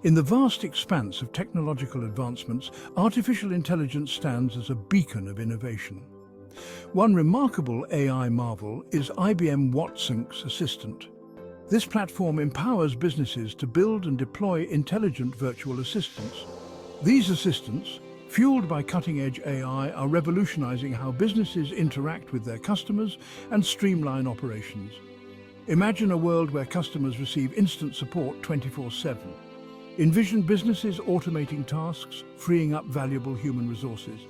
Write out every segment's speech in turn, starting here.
In the vast expanse of technological advancements, artificial intelligence stands as a beacon of innovation. One remarkable AI marvel is IBM Watson Assistant. This platform empowers businesses to build and deploy intelligent virtual assistants. These assistants, fueled by cutting-edge AI, are revolutionizing how businesses interact with their customers and streamline operations. Imagine a world where customers receive instant support 24/7. Envision businesses automating tasks, freeing up valuable human resources.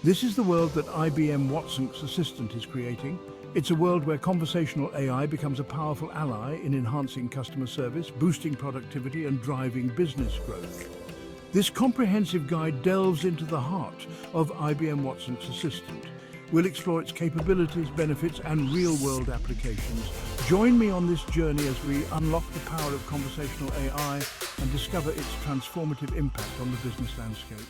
This is the world that IBM Watson Assistant is creating. It's a world where conversational AI becomes a powerful ally in enhancing customer service, boosting productivity, and driving business growth. This comprehensive guide delves into the heart of IBM Watson Assistant. We'll explore its capabilities, benefits, and real-world applications. Join me on this journey as we unlock the power of conversational AI and discover its transformative impact on the business landscape.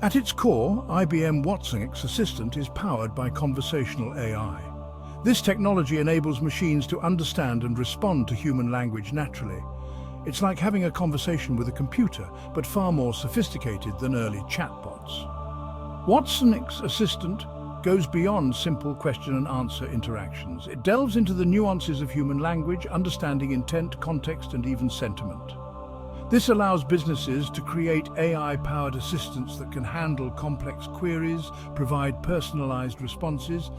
At its core, IBM Watson Assistant is powered by conversational AI. This technology enables machines to understand and respond to human language naturally. It's like having a conversation with a computer, but far more sophisticated than early chatbots. Watson Assistant goes beyond simple question and answer interactions. It delves into the nuances of human language, understanding intent, context, and even sentiment. This allows businesses to create AI-powered assistants that can handle complex queries, provide personalized responses,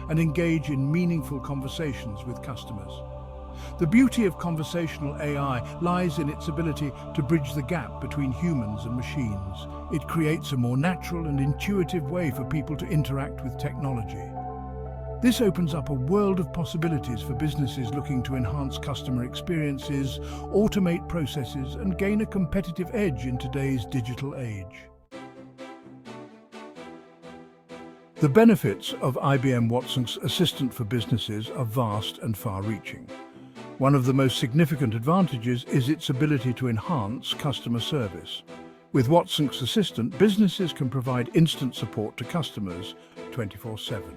and engage in meaningful conversations with customers. The beauty of conversational AI lies in its ability to bridge the gap between humans and machines. It creates a more natural and intuitive way for people to interact with technology. This opens up a world of possibilities for businesses looking to enhance customer experiences, automate processes, and gain a competitive edge in today's digital age. The benefits of IBM Watson's Assistant for businesses are vast and far-reaching. One of the most significant advantages is its ability to enhance customer service. With Watson's Assistant, businesses can provide instant support to customers 24/7.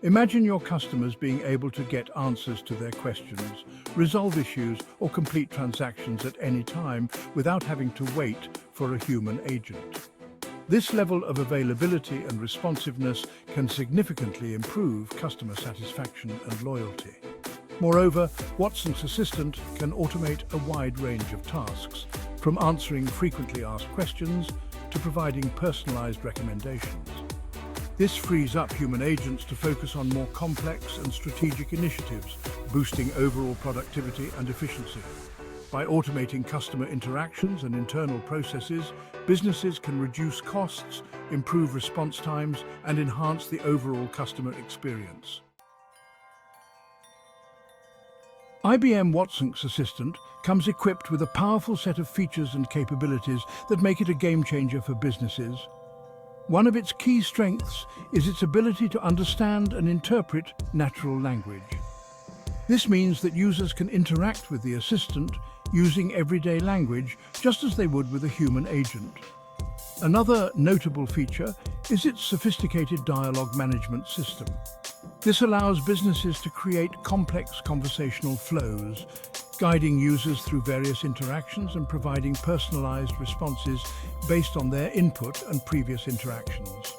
Imagine your customers being able to get answers to their questions, resolve issues, or complete transactions at any time without having to wait for a human agent. This level of availability and responsiveness can significantly improve customer satisfaction and loyalty. Moreover, Watson's Assistant can automate a wide range of tasks, from answering frequently asked questions to providing personalized recommendations. This frees up human agents to focus on more complex and strategic initiatives, boosting overall productivity and efficiency. By automating customer interactions and internal processes, businesses can reduce costs, improve response times, and enhance the overall customer experience. IBM Watson's Assistant comes equipped with a powerful set of features and capabilities that make it a game-changer for businesses. One of its key strengths is its ability to understand and interpret natural language. This means that users can interact with the assistant using everyday language just as they would with a human agent. Another notable feature is its sophisticated dialogue management system. This allows businesses to create complex conversational flows, guiding users through various interactions and providing personalized responses based on their input and previous interactions.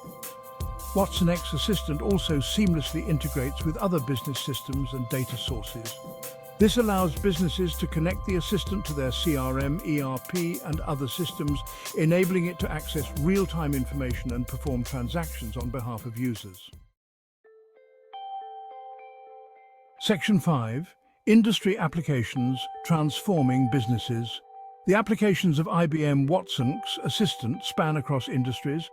Watson's Assistant also seamlessly integrates with other business systems and data sources. This allows businesses to connect the assistant to their CRM, ERP, and other systems, enabling it to access real-time information and perform transactions on behalf of users. Section 5. Industry applications transforming businesses. The applications of IBM Watson's Assistant span across industries,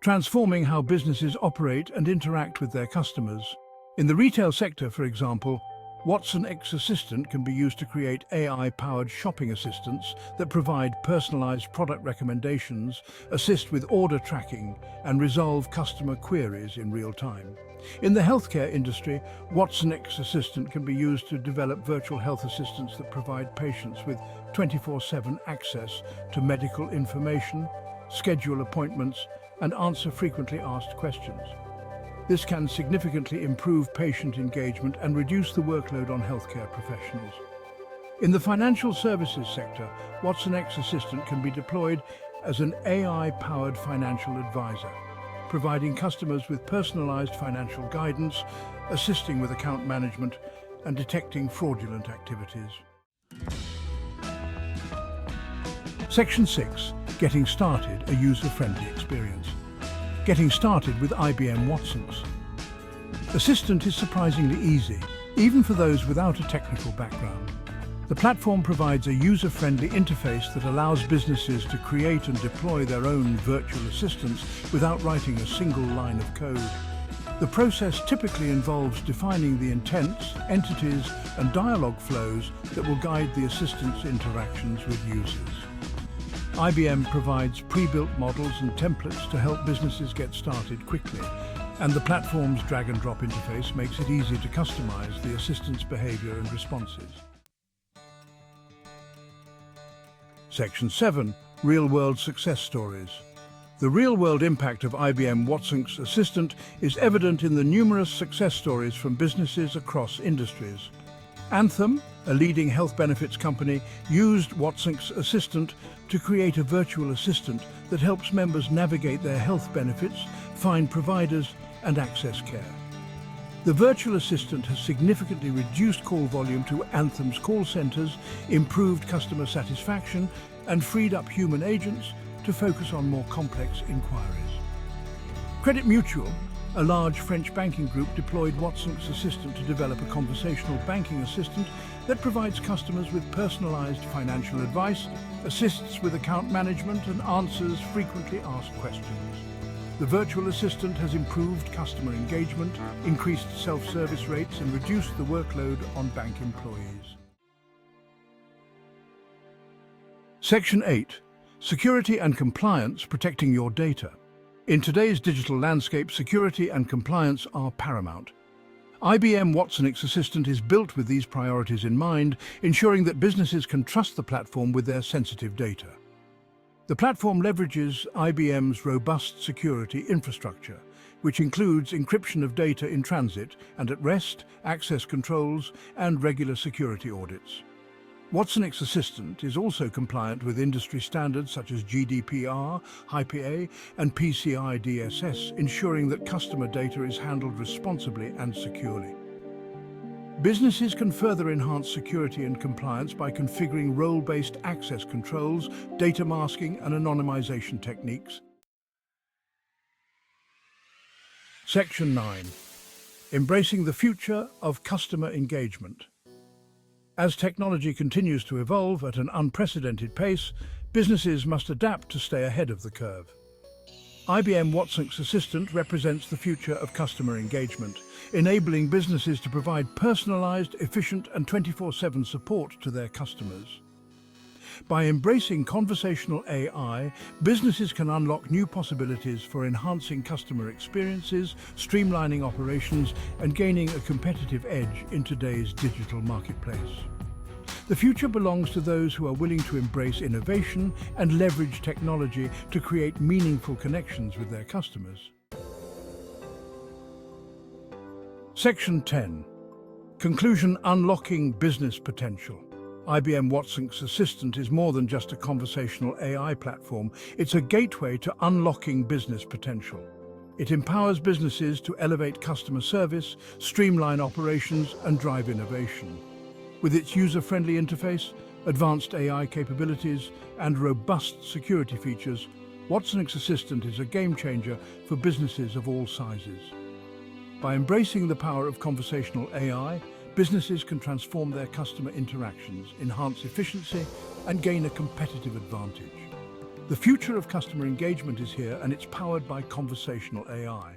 transforming how businesses operate and interact with their customers. In the retail sector, for example, Watson's Assistant can be used to create AI-powered shopping assistants that provide personalized product recommendations, assist with order tracking, and resolve customer queries in real time. In the healthcare industry, Watson's Assistant can be used to develop virtual health assistants that provide patients with 24/7 access to medical information, schedule appointments, and answer frequently asked questions. This can significantly improve patient engagement and reduce the workload on healthcare professionals. In the financial services sector, Watson X Assistant can be deployed as an AI-powered financial advisor, providing customers with personalized financial guidance, assisting with account management, and detecting fraudulent activities. Section 6. Getting started, a user-friendly experience. Getting started with IBM Watson's Assistant is surprisingly easy, even for those without a technical background. The platform provides a user-friendly interface that allows businesses to create and deploy their own virtual assistants without writing a single line of code. The process typically involves defining the intents, entities, and dialogue flows that will guide the assistant's interactions with users. IBM provides pre-built models and templates to help businesses get started quickly, and the platform's drag-and-drop interface makes it easy to customize the assistant's behavior and responses. Section 7. Real-world success stories. The real-world impact of IBM Watson's Assistant is evident in the numerous success stories from businesses across industries. Anthem, a leading health benefits company, used Watson's Assistant to create a virtual assistant that helps members navigate their health benefits, find providers, and access care. The virtual assistant has significantly reduced call volume to Anthem's call centers, improved customer satisfaction, and freed up human agents to focus on more complex inquiries. Credit Mutual, a large French banking group, deployed Watson's Assistant to develop a conversational banking assistant that provides customers with personalized financial advice, assists with account management, and answers frequently asked questions. The virtual assistant has improved customer engagement, increased self-service rates, and reduced the workload on bank employees. Section 8. Security and compliance, protecting your data. In today's digital landscape, security and compliance are paramount. IBM Watson's Assistant is built with these priorities in mind, ensuring that businesses can trust the platform with their sensitive data. The platform leverages IBM's robust security infrastructure, which includes encryption of data in transit and at rest, access controls, and regular security audits. Watson's Assistant is also compliant with industry standards such as GDPR, HIPAA, and PCI DSS, ensuring that customer data is handled responsibly and securely. Businesses can further enhance security and compliance by configuring role-based access controls, data masking, and anonymization techniques. Section 9. Embracing the future of customer engagement. As technology continues to evolve at an unprecedented pace, businesses must adapt to stay ahead of the curve. IBM Watson's Assistant represents the future of customer engagement, enabling businesses to provide personalized, efficient, and 24/7 support to their customers. By embracing conversational AI, businesses can unlock new possibilities for enhancing customer experiences, streamlining operations, and gaining a competitive edge in today's digital marketplace. The future belongs to those who are willing to embrace innovation and leverage technology to create meaningful connections with their customers. Section 10. Conclusion: Unlocking business potential. IBM Watson's Assistant is more than just a conversational AI platform. It's a gateway to unlocking business potential. It empowers businesses to elevate customer service, streamline operations, and drive innovation. With its user-friendly interface, advanced AI capabilities, and robust security features, Watson's Assistant is a game-changer for businesses of all sizes. By embracing the power of conversational AI, businesses can transform their customer interactions, enhance efficiency, and gain a competitive advantage. The future of customer engagement is here, and it's powered by conversational AI.